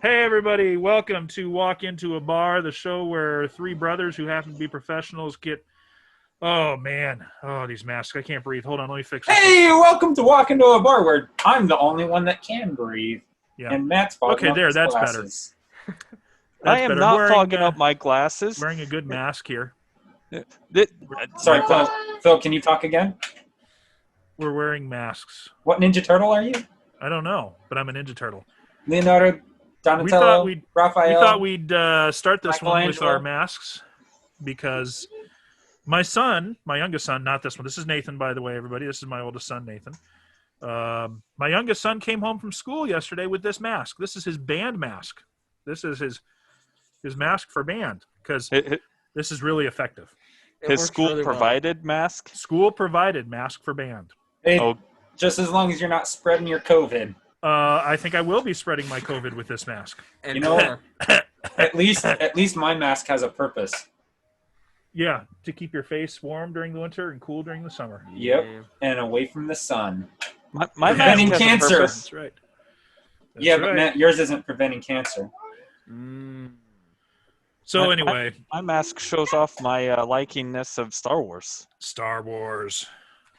Hey, everybody. Welcome to Walk Into a Bar, the show where three brothers who happen to be professionals get. Oh, man. Oh, these masks. I can't breathe. Hold on. Let me fix this. Hey, welcome to Walk Into a Bar, where I'm the only one that can breathe. Yeah. And Matt's fogging Okay, up there. his That's glasses. better. I am better. not Wearing, fogging up my glasses. Wearing a good mask here. Sorry, Phil. Phil, can you talk again? We're wearing masks. What Ninja Turtle are you? I don't know, but I'm a Ninja Turtle. Leonardo, Donatello, Raphael. We thought we'd start this one with Michelangelo. our masks because my son, my youngest son, not this one. This is Nathan, by the way, everybody. This is my oldest son, Nathan. My youngest son came home from school yesterday with this mask. This is his band mask. This is his mask for band because this is really effective. His school provided mask? School provided mask for band. Hey, just as long as you're not spreading your COVID. I think I will be spreading my COVID with this mask. And You know what? At least my mask has a purpose. Yeah, to keep your face warm during the winter and cool during the summer. Yep, and away from the sun. My Preventing mask has a cancer. purpose. That's right. Yeah, but Matt, yours isn't preventing cancer. So anyway, My mask shows off my likingness of Star Wars. Star Wars.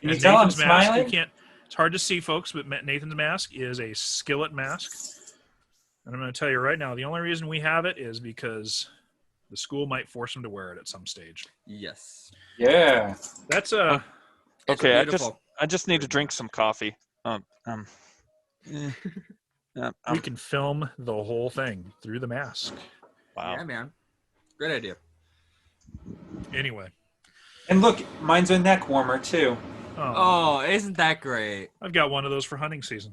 Can you And tell I'm Nathan's mask, smiling? you can't. It's hard to see, folks, but Nathan's mask is a skillet mask. And I'm going to tell you right now, the only reason we have it is because the school might force him to wear it at some stage. yes. Yeah. That's Okay, beautiful. I just need to drink some coffee. we can film the whole thing through the mask. Wow. Yeah, man. Great idea. Anyway. And look, mine's a neck warmer, too. Oh, isn't that great? I've got one of those for hunting season.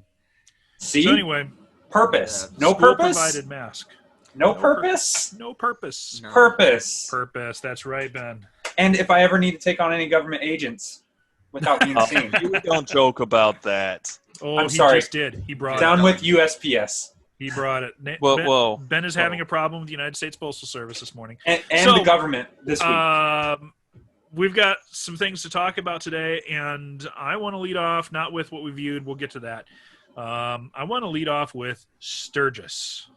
See? So anyway, Purpose. Yeah. No school purpose? provided mask. No No purpose? No purpose. No. Purpose. Purpose. That's right, Ben. And if I ever need to take on any government agents without being seen. You don't joke about that. Oh, I'm he sorry. just did. He brought Down it. with USPS. He brought it. Whoa. Ben is having a problem with the United States Postal Service this morning. And So, the government this week. We've got some things to talk about today, and I want to lead off not with what we viewed. We'll get to that. I want to lead off with Sturgis.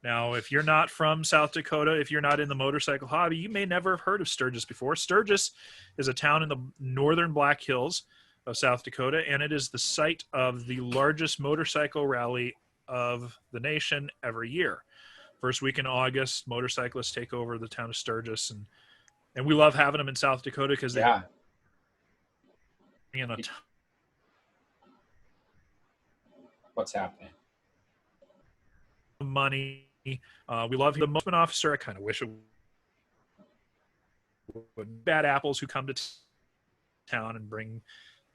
Now, if you're not from South Dakota, if you're not in the motorcycle hobby, you may never have heard of Sturgis before. Sturgis is a town in the northern Black Hills of South Dakota, and it is the site of the largest motorcycle rally of the nation every year. First week in August, motorcyclists take over the town of Sturgis, and we love having them in South Dakota because they Yeah. you know, What's happening? money. We love the most officer. I kind of wish it would bad apples who come to town and bring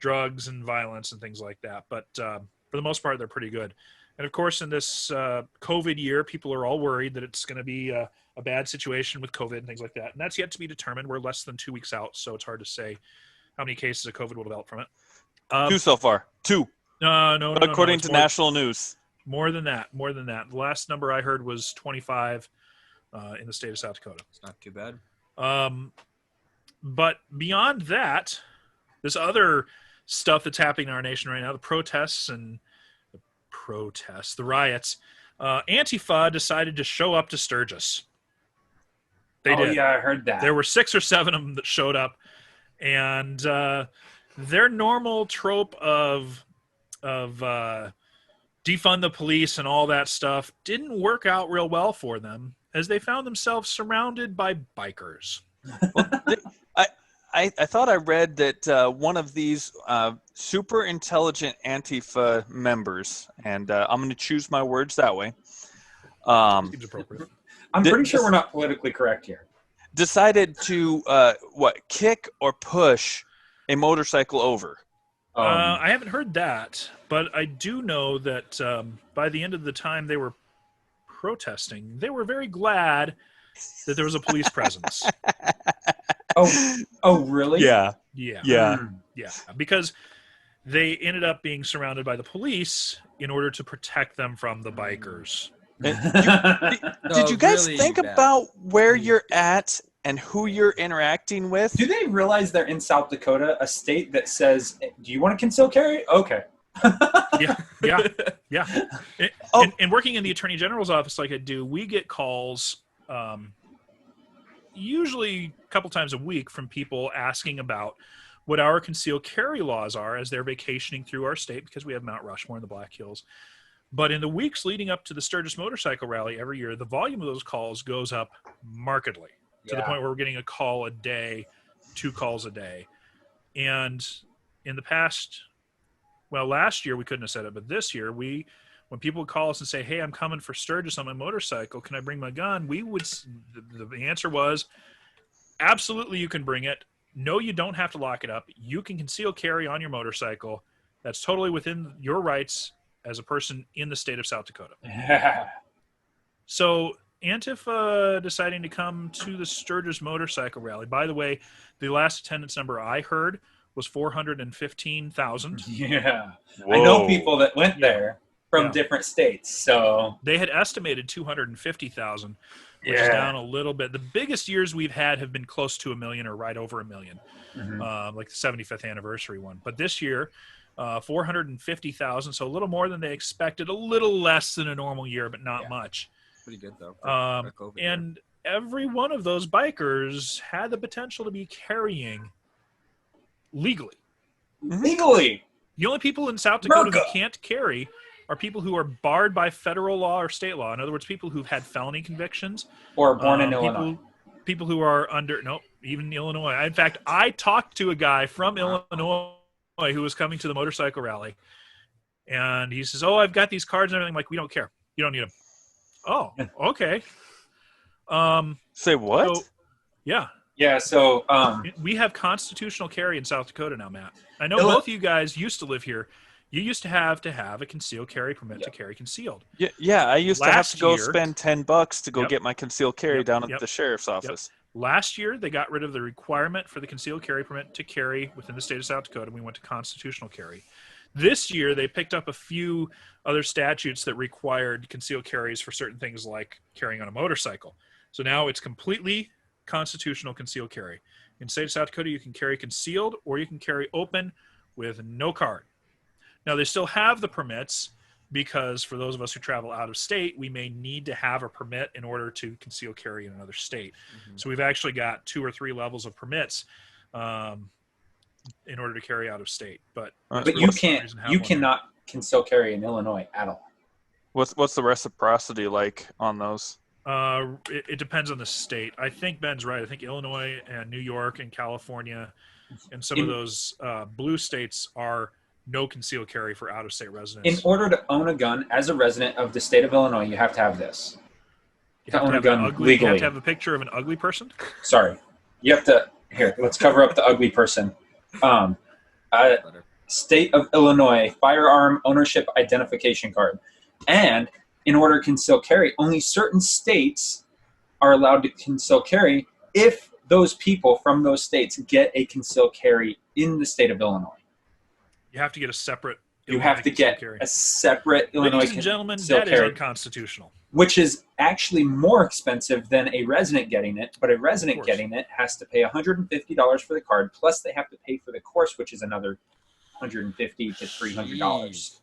drugs and violence and things like that. But for the most part, they're pretty good. And of course, in this COVID year, people are all worried that it's going to be a bad situation with COVID and things like that. And that's yet to be determined. We're less than 2 weeks out, so it's hard to say how many cases of COVID will develop from it. 2 so far. 2. No. According It's to more, national news. more than that. The last number I heard was 25 in the state of South Dakota. It's not too bad. But beyond that, this other stuff that's happening in our nation right now, the riots, Antifa decided to show up to Sturgis. They did. Yeah, I heard that. There were 6 or 7 of them that showed up, and their normal trope of defund the police and all that stuff didn't work out real well for them, as they found themselves surrounded by bikers. I thought I read that one of these super intelligent Antifa members, and I'm going to choose my words that way, Seems appropriate. I'm pretty sure we're not politically correct here. decided to, kick or push a motorcycle over. I haven't heard that, but I do know that by the end of the time they were protesting, they were very glad that there was a police presence. Oh, really? Yeah. Yeah. Yeah, because they ended up being surrounded by the police in order to protect them from the bikers. Did you guys really think bad. about where you're at and who you're interacting with? Do they realize they're in South Dakota, a state that says, do you want to conceal carry? Okay. Yeah. Oh. And working in the Attorney General's office like I do, we get calls usually a couple times a week from people asking about what our concealed carry laws are as they're vacationing through our state, because we have Mount Rushmore and the Black Hills. But in the weeks leading up to the Sturgis Motorcycle Rally every year, the volume of those calls goes up markedly to the point where we're getting a call a day, 2 calls a day. And in the past, well, last year we couldn't have said it, but this year when people would call us and say, "Hey, I'm coming for Sturgis on my motorcycle. Can I bring my gun?" The answer was, absolutely, you can bring it. No, you don't have to lock it up. You can conceal carry on your motorcycle. That's totally within your rights as a person in the state of South Dakota. Yeah. So Antifa deciding to come to the Sturgis Motorcycle Rally. By the way, the last attendance number I heard was 415,000. Yeah. Whoa. I know people that went Yeah. there from Yeah. different states. So They had estimated 250,000, which is down a little bit. The biggest years we've had have been close to 1 million or right over 1 million, like the 75th anniversary one. But this year, 450,000, so a little more than they expected, a little less than a normal year, but not much. Pretty good though. for a COVID year. And every one of those bikers had the potential to be carrying legally. legally, The only people in South Dakota who America. can't carry are people who are barred by federal law or state law. In other words, people who've had felony convictions. or born in Illinois. People who are under, nope, even Illinois. In fact, I talked to a guy from Illinois who was coming to the motorcycle rally. And he says, "Oh, I've got these cards and everything." I'm like, "We don't care. You don't need them." "Oh, okay." Say what? So, yeah. Yeah. So We have constitutional carry in South Dakota now, Matt. I know Illi- both of you guys used to live here. You used to have a concealed carry permit to carry concealed. Yeah, I used to have Last to go year- spend $10 to go Yep. get my concealed carry Yep, down at yep, the sheriff's office. Last year, they got rid of the requirement for the concealed carry permit to carry within the state of South Dakota, and we went to constitutional carry. This year, they picked up a few other statutes that required concealed carries for certain things like carrying on a motorcycle. So now it's completely constitutional concealed carry. In the state of South Dakota, you can carry concealed or you can carry open with no card. Now, they still have the permits because for those of us who travel out of state, we may need to have a permit in order to conceal carry in another state. So we've actually got 2 or 3 levels of permits in order to carry out of state. But you cannot conceal carry in Illinois at all. What's the reciprocity like on those? It depends on the state. I think Ben's right. I think Illinois and New York and California and some of those blue states are no concealed carry for out-of-state residents. In order to own a gun as a resident of the state of Illinois, you have to have this. You have to own a have gun an ugly, legally. You have to have a picture of an ugly person? Sorry. You have to, here, let's cover up the ugly person. State of Illinois firearm ownership identification card. And in order to conceal carry, only certain states are allowed to conceal carry if those people from those states get a concealed carry in the state of Illinois. You have to get a separate You Illinois have to concealed get carry. a separate Illinois Ladies and gentlemen, concealed that is carry, unconstitutional. which is actually more expensive than a resident getting it. But a resident getting it has to pay $150 for the card, plus they have to pay for the course, which is another $150 to $300.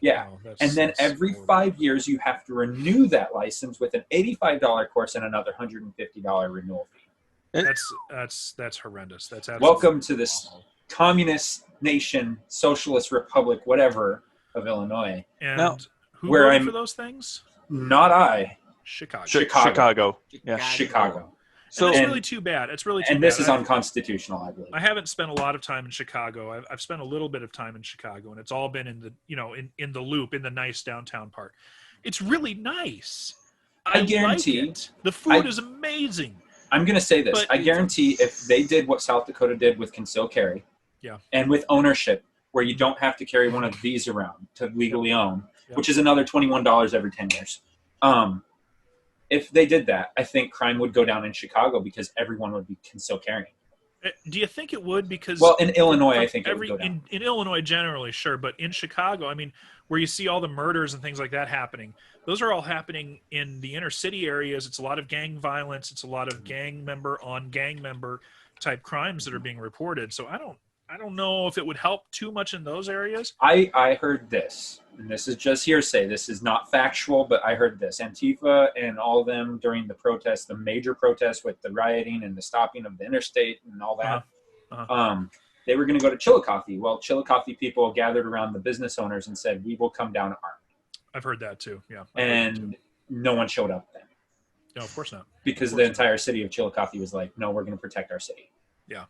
Yeah. No, And then that's every horrible. 5 years, you have to renew that license with an $85 course and another $150 renewal fee. That's horrendous. That's absolutely Welcome to this awful. communist nation, socialist republic, whatever, of Illinois. And Now, who where voted I'm- for those things? Not I, Chicago. Chicago. Yeah. Chicago. So So it's and- really too bad. It's really too And this bad. is unconstitutional, I believe. I haven't spent a lot of time in Chicago. I've spent a little bit of time in Chicago, and it's all been in the in the loop, in the nice downtown part. It's really nice. I guarantee like it. The food is amazing. I'm going to say this. But- I guarantee if they did what South Dakota did with concealed carry, and with ownership, where you don't have to carry one of these around to legally own, which is another $21 every 10 years. If they did that, I think crime would go down in Chicago because everyone would be concealed carrying. Do you think it would? Because Well, in Illinois, I think it would go down. in Illinois generally, sure, but in Chicago, I mean, where you see all the murders and things like that happening, those are all happening in the inner city areas. It's a lot of gang violence. It's a lot of gang member on gang member type crimes that are being reported. So I I don't know if it would help too much in those areas. I heard this, and this is just hearsay. This is not factual, but I heard this. Antifa and all of them during the protests, the major protests with the rioting and the stopping of the interstate and all that, they were going to go to Chillicothe. Well, Chillicothe people gathered around the business owners and said, we will come down armed. I've heard that too, yeah. And no one showed up then. No, of course not. Because the entire city of Chillicothe was like, no, we're going to protect our city. Yeah.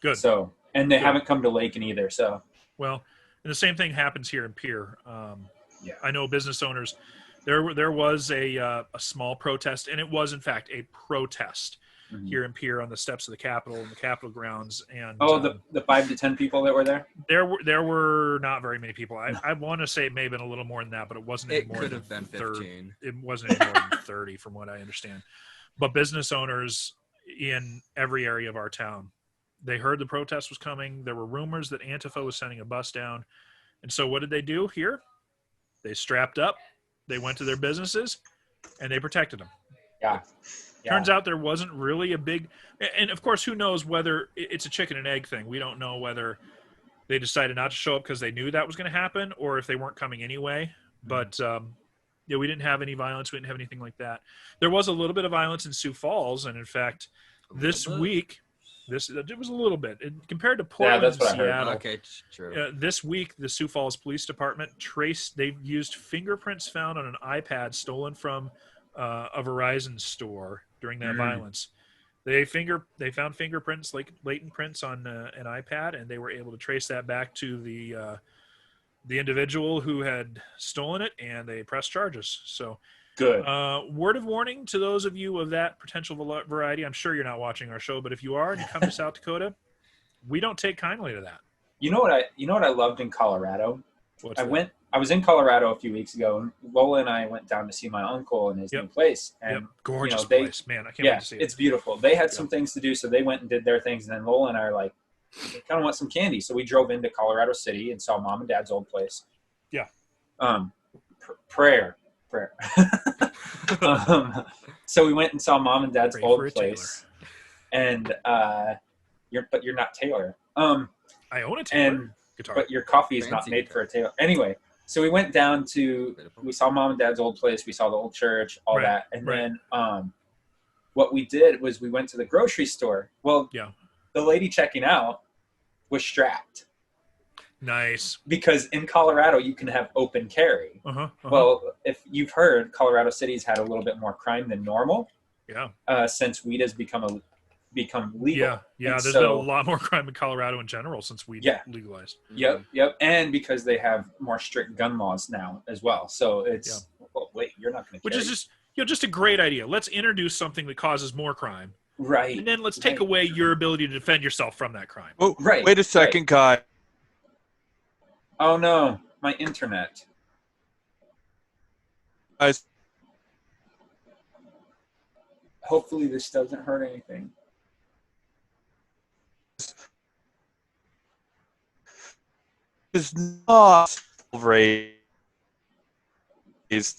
Good. So, and they haven't come to Lakin either, so. Well, and the same thing happens here in Pierre. I know business owners. There was a small protest, and it was in fact a protest here in Pierre on the steps of the Capitol and the Capitol grounds. And the 5 to 10 people that were there. There were not very many people. I want to say it may have been a little more than that, but it wasn't. It could have been 15. It wasn't any more than 30, from what I understand. But business owners in every area of our town, they heard the protest was coming. There were rumors that Antifa was sending a bus down. And so what did they do here? They strapped up, they went to their businesses, and they protected them. Yeah. Turns out there wasn't really a big – and, of course, who knows whether it's a chicken and egg thing. We don't know whether they decided not to show up because they knew that was going to happen or if they weren't coming anyway. But, we didn't have any violence. We didn't have anything like that. There was a little bit of violence in Sioux Falls, and, in fact, this week – it was a little bit compared to Portland and Seattle. Okay, true. This week, the Sioux Falls Police Department they've used fingerprints found on an iPad stolen from a Verizon store during that violence. They found fingerprints, like latent prints on an iPad, and they were able to trace that back to the individual who had stolen it, and they pressed charges. So. Good. Word of warning to those of you of that potential variety. I'm sure you're not watching our show, but if you are and you come to South Dakota, we don't take kindly to that. You know what I loved in Colorado? I was in Colorado a few weeks ago, and Lola and I went down to see my uncle in his new place. And gorgeous place, man! I can't wait to see it. It's beautiful. They had some things to do, so they went and did their things. And then Lola and I are like, we kind of want some candy, so we drove into Colorado City and saw Mom and Dad's old place. Yeah. Prayer. So we went and saw Mom and Dad's old place, and you're not Taylor. I own a Taylor guitar, but your coffee is not made for a Taylor. Anyway, so we went down we saw Mom and Dad's old place, we saw the old church, all that, and then what we did was we went to the grocery store. Well, the lady checking out was strapped. Nice. Because in Colorado, you can have open carry. Well, if you've heard, Colorado City's had a little bit more crime than normal. Yeah. Since weed has become legal. Yeah. There's been a lot more crime in Colorado in general since weed legalized. Yep. And because they have more strict gun laws now as well. So it's well, wait, you're not going to. Which is just a great idea. Let's introduce something that causes more crime. Right. And then let's take away your ability to defend yourself from that crime. Oh, right. Wait a second, guy. Oh no, my internet. Guys. Hopefully this doesn't hurt anything. Is not raised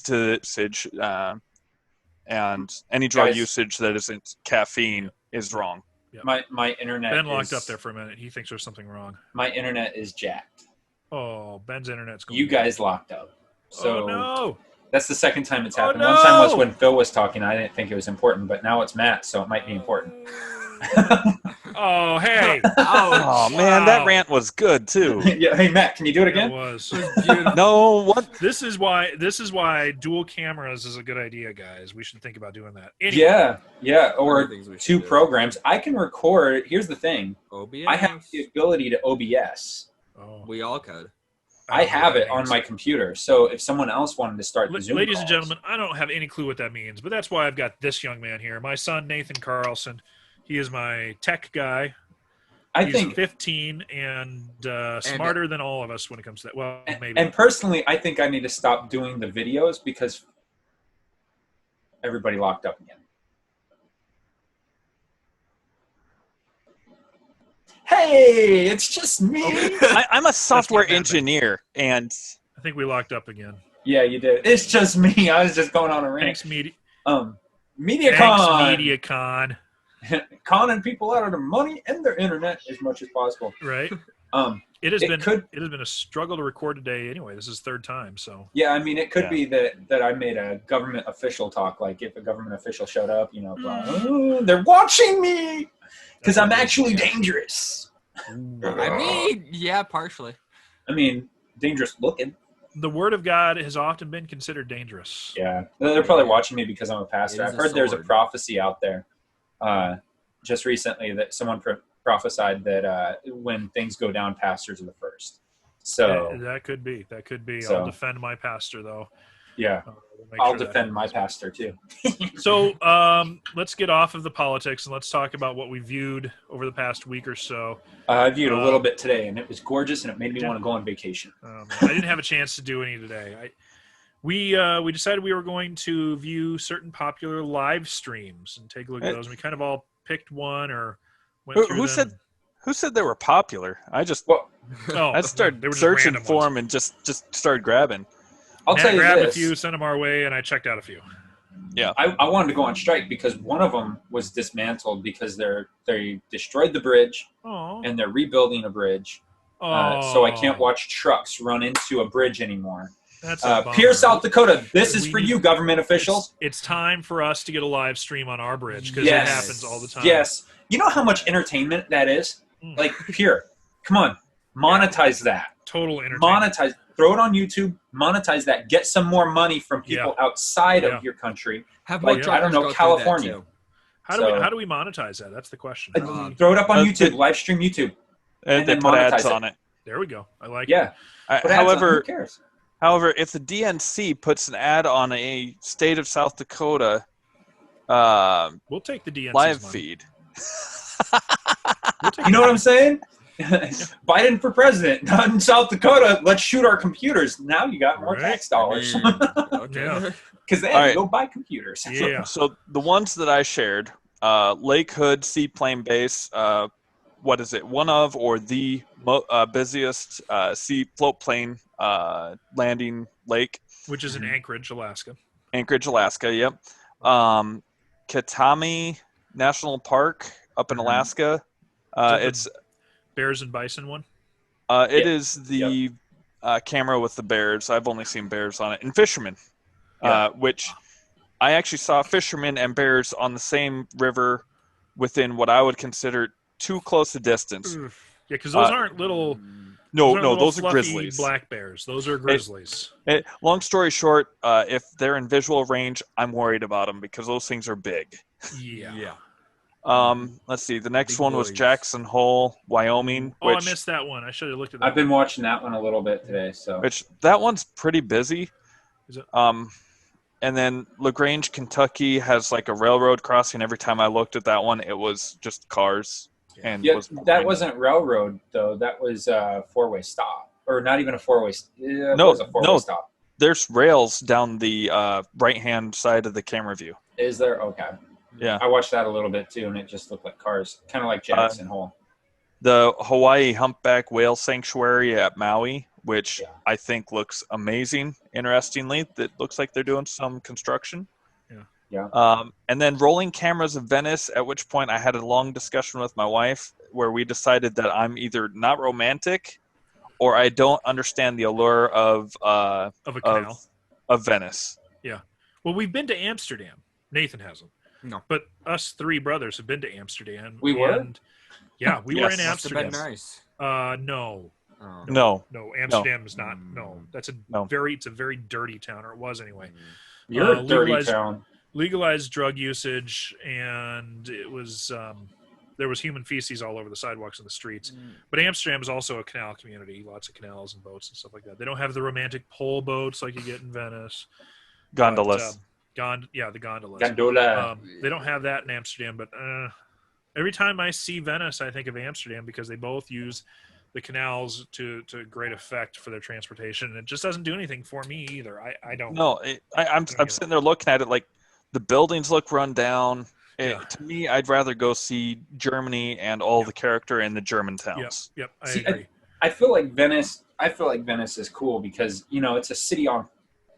to usage, and any drug usage that isn't caffeine is wrong. Yep. My internet. Ben locked up there for a minute. He thinks there's something wrong. My internet is jacked. Oh, Ben's internet's going. You guys locked up. So no. That's the second time it's happened. One time was when Phil was talking. I didn't think it was important, but now it's Matt, so it might be important. Oh, hey. Oh, man, that rant was good, too. Yeah, hey, Matt, can you do it again? It was. No, what? This is why dual cameras is a good idea, guys. We should think about doing that. Anyway. Yeah, or two programs. I can record. Here's the thing. OBS? I have the ability to OBS. Oh. We all could. I have it on my computer, so if someone else wanted to start the Zoom ladies calls, and gentlemen, I don't have any clue what that means, but that's why I've got this young man here. My son, Nathan Carlson. He is my tech guy. He's 15 and smarter than all of us when it comes to that. Well, maybe. And personally, I think I need to stop doing the videos because everybody locked up again. Hey, it's just me. I'm a software engineer, and I think we locked up again. Yeah, you did. It's just me. I was just going on a rant. Thanks, MediaCon. Thanks, MediaCon. conning people out of their money and their internet as much as possible. Right. It has been a struggle to record today. Anyway, this is third time. So yeah, I mean, it could be that I made a government official talk. Like if a government official showed up, oh, they're watching me because I'm actually dangerous. I mean, yeah, partially. I mean, dangerous looking. The word of God has often been considered dangerous. Yeah, they're probably watching me because I'm a pastor. I've heard there's a prophecy out there just recently that someone prophesied that when things go down, pastors are the first. So that could be. That could be. So, I'll defend my pastor, though. Yeah, I'll defend my pastor too. So let's get off of the politics and let's talk about what we viewed over the past week or so. I viewed a little bit today, and it was gorgeous, and it made me want to go on vacation. I didn't have a chance to do any today. We decided we were going to view certain popular live streams and take a look at those. And we kind of all picked one or went through them. Who said they were popular? I started searching for them and just started grabbing. I'll tell you grabbed this. a few, sent them our way, and I checked out a few. Yeah, I wanted to go on strike because one of them was dismantled because they destroyed the bridge and they're rebuilding a bridge. So I can't watch trucks run into a bridge anymore. That's Pierre, South Dakota. This is for you, government officials. It's time for us to get a live stream on our bridge because it happens all the time. Yes. You know how much entertainment that is? Like, Pierre, come on, monetize that. Total entertainment. Monetize. Throw it on YouTube. Monetize that. Get some more money from people outside of your country. Have more I don't know, California. How do we monetize that? That's the question. Throw it up on YouTube. Live stream YouTube. And they put ads on it. There we go. I like it. However, who cares? However, if the DNC puts an ad on a state of South Dakota we'll take the DNC's live money. feed. You know what I'm saying? Biden for president, not in South Dakota. Let's shoot our computers. Now you got more tax dollars. Because they had to go buy computers. Yeah. So the ones that I shared, Lake Hood Seaplane Base, what is it? One of or the busiest float plane landing lake. Which is in Anchorage, Alaska. Anchorage, Alaska, yep. Katami National Park up in Alaska. It's bears and bison one? It is the camera with the bears. I've only seen bears on it. And fishermen, which I actually saw fishermen and bears on the same river within what I would consider too close a distance. Yeah, because those aren't little... those are grizzlies. Black bears. Those are grizzlies. Long story short, if they're in visual range, I'm worried about them because those things are big. Yeah. Let's see. The next one was Jackson Hole, Wyoming. I missed that one. I should have looked at that. I've been watching that one a little bit today. That one's pretty busy. Is it? And then LaGrange, Kentucky has like a railroad crossing. Every time I looked at that one, it was just cars. And that wasn't railroad though. That was a four-way stop, or not even a four-way. It was a four-way stop. There's rails down the right-hand side of the camera view. Is there? Okay. Yeah. I watched that a little bit too, and it just looked like cars, kind of like Jackson Hole. The Hawaii Humpback Whale Sanctuary at Maui, which I think looks amazing. Interestingly, that looks like they're doing some construction. Yeah. And then rolling cameras of Venice, at which point I had a long discussion with my wife where we decided that I'm either not romantic or I don't understand the allure of a canal of Venice. Yeah. Well, we've been to Amsterdam. Nathan hasn't. No. But us three brothers have been to Amsterdam. We were? Yeah, we were in Amsterdam. Must have been nice. No. No. Amsterdam is not. No. It's a very dirty town, or it was anyway. You're a dirty town. Legalized drug usage, and it was there was human feces all over the sidewalks and the streets. But Amsterdam is also a canal community, lots of canals and boats and stuff like that. They don't have the romantic pole boats like you get in Venice. Gondolas. The gondolas. Gondola. They don't have that in Amsterdam, but every time I see Venice, I think of Amsterdam because they both use the canals to great effect for their transportation. And it just doesn't do anything for me either. I don't. No, I'm sitting there looking at it like the buildings look run down. To me, I'd rather go see Germany and all the character in the German towns. Yep. I agree. I feel like Venice is cool because it's a city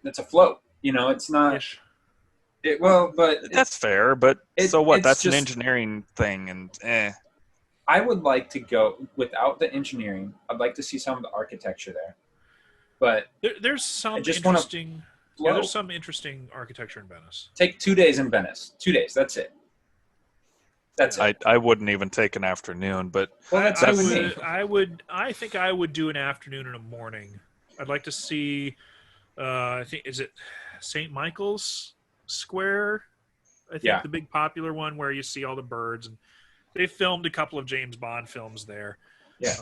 it's afloat. It's not. But that's fair. But so what? That's an just engineering thing, and I would like to go without the engineering. I'd like to see some of the architecture there, but there's some I just want to interesting. flow. Yeah, there's some interesting architecture in Venice. Take 2 days in Venice. 2 days. That's it. That's it. I wouldn't even take an afternoon, but Well, that's I what I mean. I think I would do an afternoon and a morning. I'd like to see. I think is it St. Michael's Square. I think Yeah. the big popular one where you see all the birds, and they filmed a couple of James Bond films there. Yeah.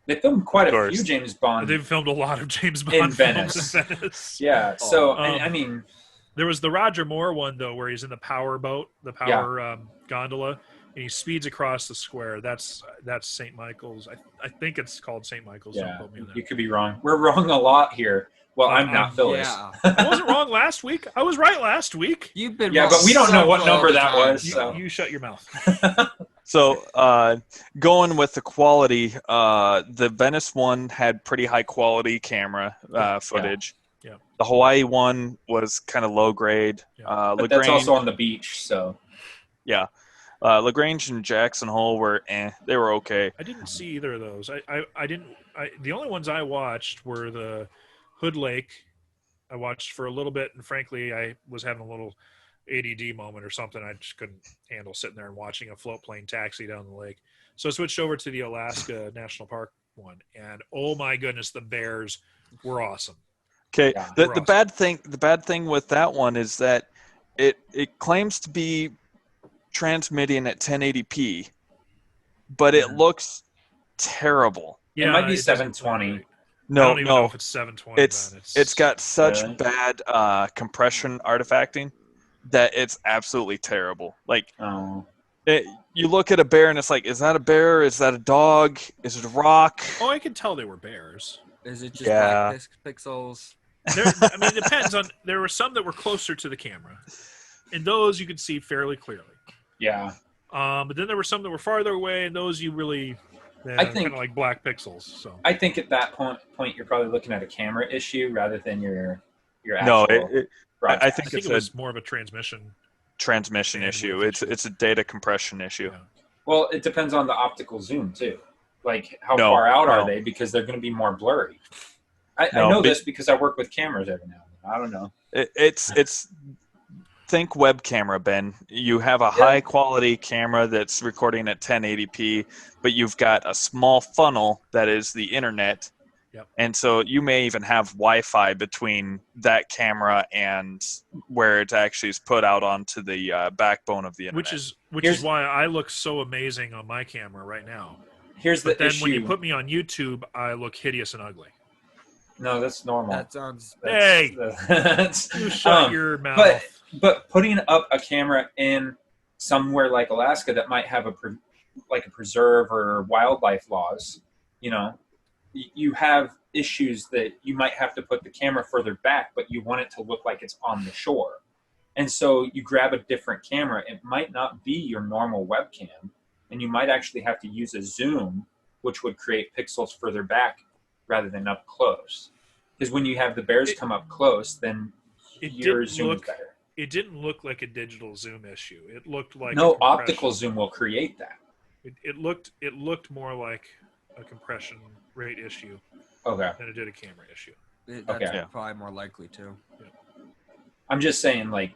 They filmed quite a few James Bond. They've filmed a lot of James Bond in films Venice. in Venice. Yeah. So I mean, there was the Roger Moore one though, where he's in the power boat, the power gondola, and he speeds across the square. That's St. Michael's. I think it's called St. Michael's. Yeah, you could be wrong. We're wrong a lot here. Well, I'm not Phyllis. Yeah. I wasn't wrong last week. I was right last week. You've been Yeah, wrong but we don't know what so number all the that time. was. So. You shut your mouth. So going with the quality, the Venice one had pretty high quality camera footage. Yeah. The Hawaii one was kind of low grade. Yeah. But that's also on the beach, so. Yeah. LaGrange and Jackson Hole were they were okay. I didn't see either of those. I didn't. The only ones I watched were the Hood Lake. I watched for a little bit, and frankly, I was having a little ADD moment or something. I just couldn't handle sitting there and watching a float plane taxi down the lake. So I switched over to the Alaska National Park one, and oh my goodness, the bears were awesome. Okay, Yeah, the awesome. bad thing with that one is that it claims to be transmitting at 1080p, but it looks terrible. Yeah, it might be doesn't look 720. great. No, I don't even no, know if it's 720. it's got such Really? bad compression artifacting that it's absolutely terrible. Like you look at a bear and it's like, is that a bear? Is that a dog? Is it a rock? Oh, I could tell they were bears. Is it just Yeah. black pixels? I mean, it depends on. There were some that were closer to the camera, and those you could see fairly clearly. Yeah. But then there were some that were farther away, and those you really, I think- kind of like black pixels. So I think at that point you're probably looking at a camera issue rather than your No, actual broadcast. I I think think it's it was a more of a transmission. transmission issue. It's a data compression issue. Yeah. Well, it depends on the optical zoom too. Like how No, far out are no. they? Because they're going to be more blurry. I No, know but- this because I work with cameras every now and then. I don't know. It's think web camera, Ben. You have a high quality camera that's recording at 1080p, but you've got a small funnel that is the internet. Yep. And so you may even have Wi-Fi between that camera and where it actually is put out onto the backbone of the internet. Which is why I look so amazing on my camera right now. Here's But the then issue. when you put me on YouTube, I look hideous and ugly. No, that's normal. That sounds. Hey! That's, You shut your mouth. But putting up a camera in somewhere like Alaska that might have a preserve or wildlife laws, you have issues that you might have to put the camera further back, but you want it to look like it's on the shore. And so you grab a different camera. It might not be your normal webcam, and you might actually have to use a zoom, which would create pixels further back rather than up close. Because when you have the bears come up close, then your zoom is better. It didn't look like a digital zoom issue. It looked like No, a compression. optical zoom will create that. It looked more like a compression rate issue Okay. than it did a camera issue. That's Okay. Yeah. probably more likely too. I'm just saying, like,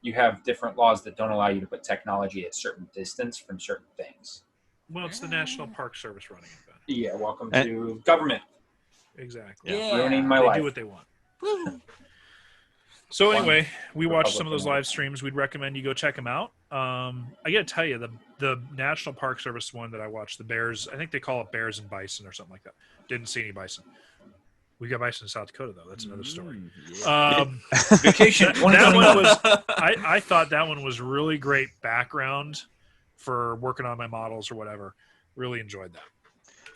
you have different laws that don't allow you to put technology at a certain distance from certain things. Well, it's the National Park Service running it, Ben. Yeah, welcome And- to government. Exactly. Yeah. Ruining my They life. do what they want. So anyway, we watched some of those Republican. live streams. We'd recommend you go check them out. I got to tell you, the National Park Service one that I watched, the bears, I think they call it bears and bison or something like that. Didn't see any bison. We got bison in South Dakota, though. That's another story. Vacation That one 2021. was, I thought that one was really great background for working on my models or whatever. Really enjoyed that.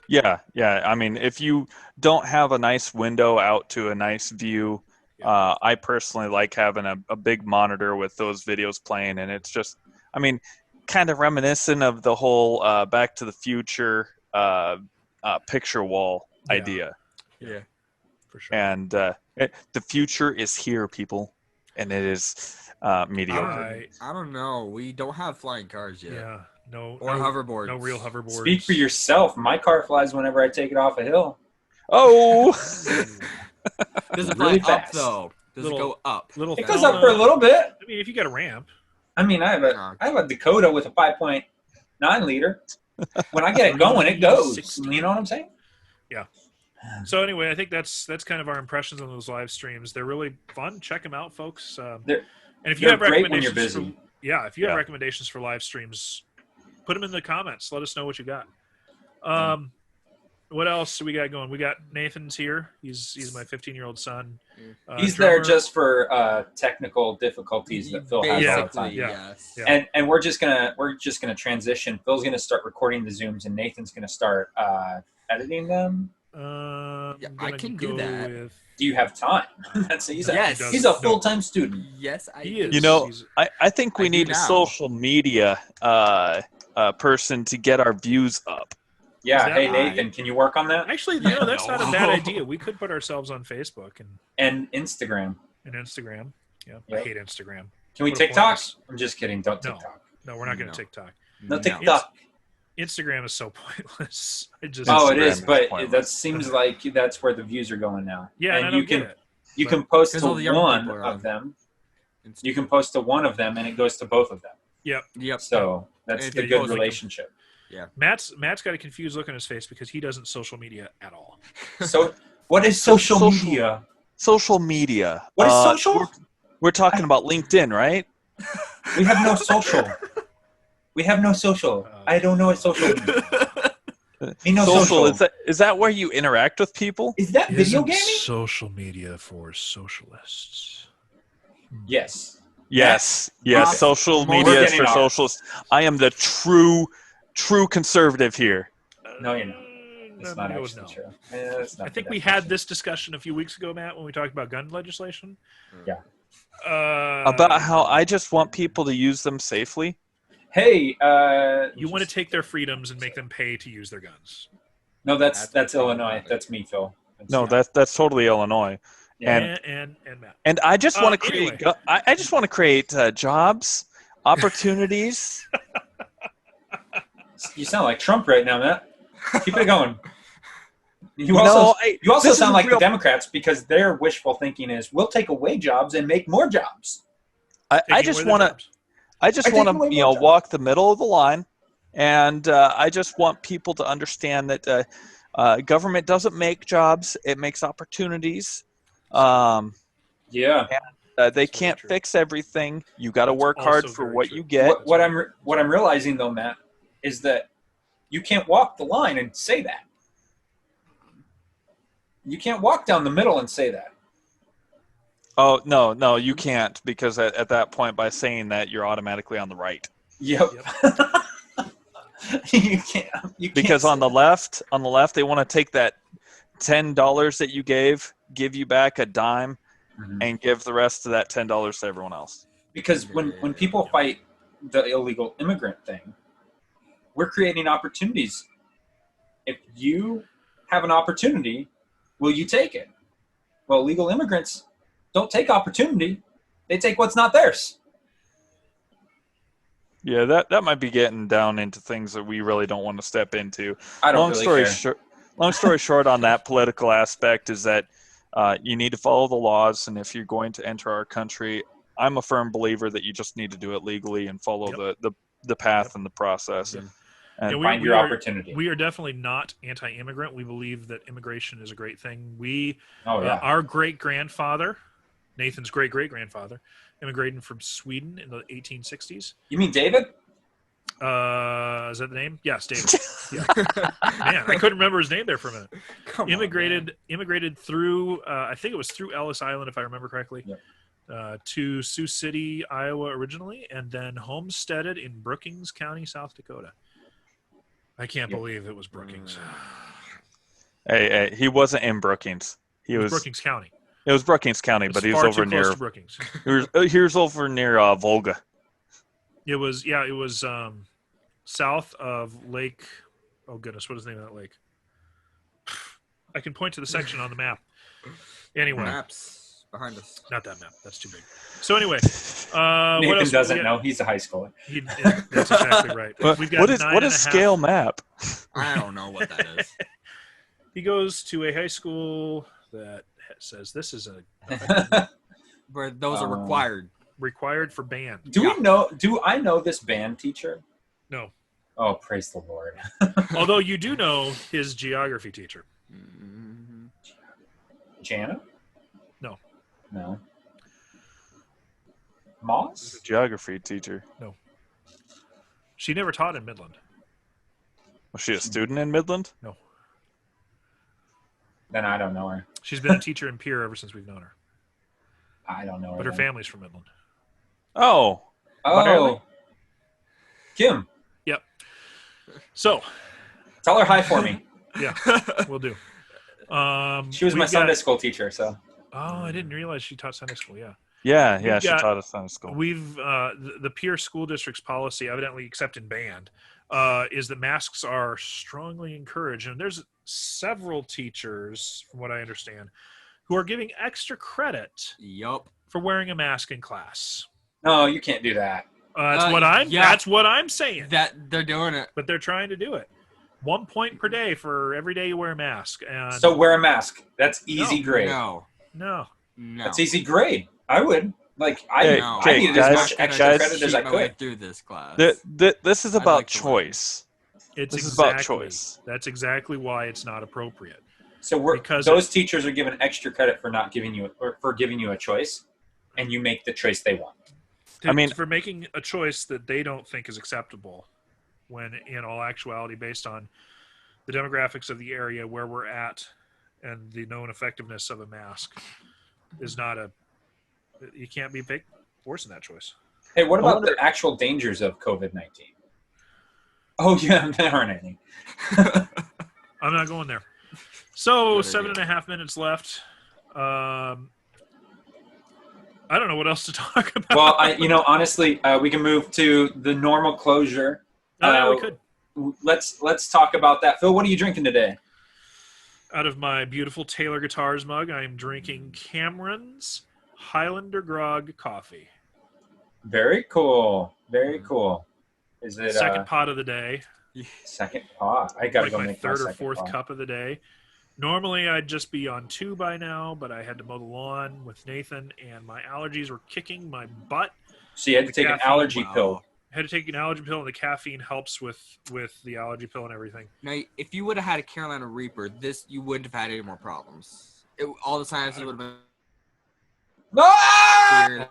Yeah. I mean, if you don't have a nice window out to a nice view, I personally like having a big monitor with those videos playing, and it's just, I mean, kind of reminiscent of the whole Back to the Future picture wall Yeah. idea. Yeah. For sure. And the future is here, people. and it is mediocre. I don't know. We don't have flying cars yet. Yeah, no hoverboards. No real hoverboards. Speak for yourself. My car flies whenever I take it off a hill. Oh, Does it Really fly up fast. though? Does it go up? Little It goes up for a little bit. I mean, if you got a ramp. I mean, I have a Dakota with a 5.9 liter. When I get it going, it goes. You know what I'm saying? Yeah. So anyway, I think that's kind of our impressions on those live streams. They're really fun. Check them out, folks. And if you have recommendations, if you have recommendations for live streams, put them in the comments. Let us know what you got. What else do we got going? We got Nathan's here. He's my 15-year-old son. He's there just for technical difficulties that Phil has all the time. Yes. Yeah. And we're just gonna transition. Phil's gonna start recording the Zooms, and Nathan's gonna start editing them. I can do that. Do you have time? He's a full-time student. Yes, he is. You know, I think we need a social media person to get our views up. Yeah. Hey, Nathan, can you work on that? Actually, that's not a bad idea. We could put ourselves on Facebook and Instagram. Yeah. I hate Instagram. Can we TikTok? I'm just kidding. Don't TikTok. No, we're not going to TikTok. No TikTok. Instagram is so pointless. It is, but that seems like that's where the views are going now. Yeah, and I don't get it. You can post to one of them. You can post to one of them, and it goes to both of them. Yep. So that's the good relationship. Yeah. Matt's got a confused look on his face because he doesn't social media at all. So what is social media? Social media. What is social? We're talking about LinkedIn, right? We have no social. We have no social. I don't know what social means. Social. Is that where you interact with people? Is that video gaming? Social media for socialists. Yes. Yes. Social media is for socialists. I am the true conservative here. No, you're not. It's not actually true. I think we had this discussion a few weeks ago, Matt, when we talked about gun legislation. Yeah. About how I just want people to use them safely. Hey, you want to take their freedoms and make them pay to use their guns. No, that's Illinois. That's me, Phil. That's totally Illinois. Yeah. And Matt. And I just want to create. Anyway. I just want to create jobs, opportunities. You sound like Trump right now, Matt. Keep it going. You also sound like the Democrats because their wishful thinking is we'll take away jobs and make more jobs. I just want to walk the middle of the line, and I just want people to understand that government doesn't make jobs; it makes opportunities. And, they can't fix everything. You got to work hard for what you get. What I'm realizing though, Matt, is that you can't walk the line and say that. You can't walk down the middle and say that. Oh, no, you can't, because at that point, by saying that, you're automatically on the right. Yep. You can't. Because on the left, they want to take that $10 that you give you back a dime, and give the rest of that $10 to everyone else. Because when people fight the illegal immigrant thing, we're creating opportunities. If you have an opportunity, will you take it? Well, illegal immigrants don't take opportunity. They take what's not theirs. Yeah, that might be getting down into things that we really don't want to step into. I don't really care. Long story short on that political aspect is that you need to follow the laws, and if you're going to enter our country, I'm a firm believer that you just need to do it legally and follow the path and the process. And find your opportunity. We are definitely not anti-immigrant. We believe that immigration is a great thing. Our great-grandfather, Nathan's great-great-grandfather, immigrated from Sweden in the 1860s. You mean David? Is that the name? Yes, David. Yeah. Man, I couldn't remember his name there for a minute. Immigrated through, I think it was through Ellis Island, if I remember correctly. Yep. To Sioux City, Iowa originally, and then homesteaded in Brookings County, South Dakota. I can't believe it was Brookings. Hey, he wasn't in Brookings. He was Brookings County. It was Brookings County, but he was over near Brookings. He was over near Volga. It was south of Lake. Oh goodness, what is the name of that lake? I can point to the section on the map. Anyway, Maps. behind us. Not that map. That's too big. So anyway, Nathan what else? doesn't know. He's a high schooler. That's exactly right. We've got what is scale map? I don't know what that is. He goes to a high school that says this is a Where those are required for band. Do I know this band teacher? No. Oh, praise the Lord. Although you do know his geography teacher. Jana? No. Moss? Geography teacher. No. She never taught in Midland. Was she a student in Midland? No. Then I don't know her. She's been a teacher in Pierre ever since we've known her. I don't know her. But her family's from Midland. Oh. Oh. Kim. Yep. So. Tell her hi for me. Yeah, we'll do. She was my Sunday school teacher, so. Oh, I didn't realize she taught Sunday school, yeah. Yeah, she taught us Sunday school. We've, the Pierre School District's policy, evidently except in band, is that masks are strongly encouraged. And there's several teachers, from what I understand, who are giving extra credit for wearing a mask in class. No, you can't do that. That's what I'm saying. That they're doing it. But they're trying to do it. 1 point per day for every day you wear a mask. And so wear a mask. That's easy grade. No. That's easy grade. I would. I needed guys, as much extra credit as I could. Through this class. This is about choice. It's about choice. That's exactly why it's not appropriate. So those teachers are given extra credit for not giving you for giving you a choice, and you make the choice they want. For making a choice that they don't think is acceptable, when in all actuality, based on the demographics of the area where we're at and the known effectiveness of a mask, is not you can't be forcing that choice. Hey, what about the actual dangers of COVID-19? Oh, yeah, there aren't any. I'm not going there. So 7.5 minutes left. I don't know what else to talk about. Well, honestly, we can move to the normal closure. Yeah, we could. Let's talk about that. Phil, what are you drinking today? Out of my beautiful Taylor Guitars mug, I am drinking Cameron's Highlander Grog coffee. Very cool. Very cool. Is it second pot of the day? Second pot. I gotta go my make third my or fourth pot. cup of the day. Normally, I'd just be on 2 by now, but I had to mow the lawn with Nathan, and my allergies were kicking my butt. So you had to take an allergy pill. I had to take an allergy pill, and the caffeine helps with the allergy pill and everything. Now, if you would have had a Carolina Reaper, you wouldn't have had any more problems. All the times it would have been weird.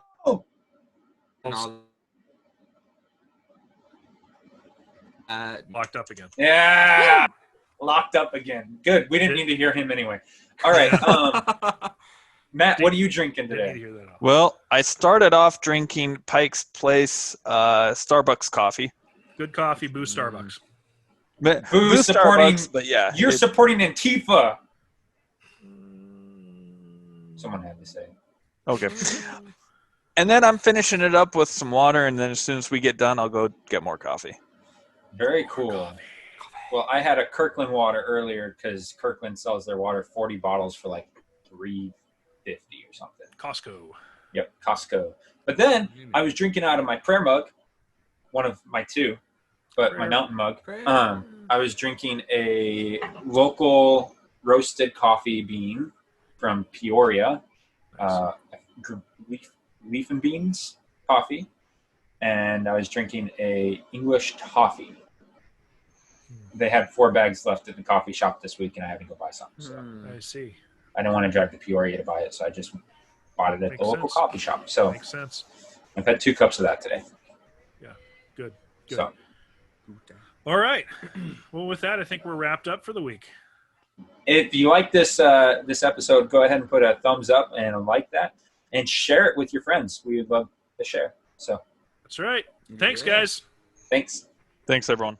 Locked up again. Yeah, locked up again. Good. We didn't need to hear him anyway. All right, Matt, what are you drinking today? Well, I started off drinking Pike's Place Starbucks coffee. Good coffee, boo Starbucks. Boo supporting, Starbucks, but yeah, you're supporting Antifa. Someone had to say. Okay. And then I'm finishing it up with some water, and then as soon as we get done, I'll go get more coffee. Very cool. Well, I had a Kirkland water earlier because Kirkland sells their water 40 bottles for like $3.50 or something. Costco. Yep, Costco. But then I was drinking out of my prayer mug, one of my 2, but my mountain mug. I was drinking a local roasted coffee bean from Peoria, leaf and beans coffee, and I was drinking a English toffee. They had 4 bags left at the coffee shop this week, and I had to go buy some. So I see. I didn't want to drive to Peoria to buy it, so I just bought it at the local coffee shop. So makes sense. I've had 2 cups of that today. Yeah, good. So. All right. Well, with that, I think we're wrapped up for the week. If you like this episode, go ahead and put a thumbs up and like that, and share it with your friends. We would love to share. So that's right. Thanks, guys. Thanks. Thanks, everyone.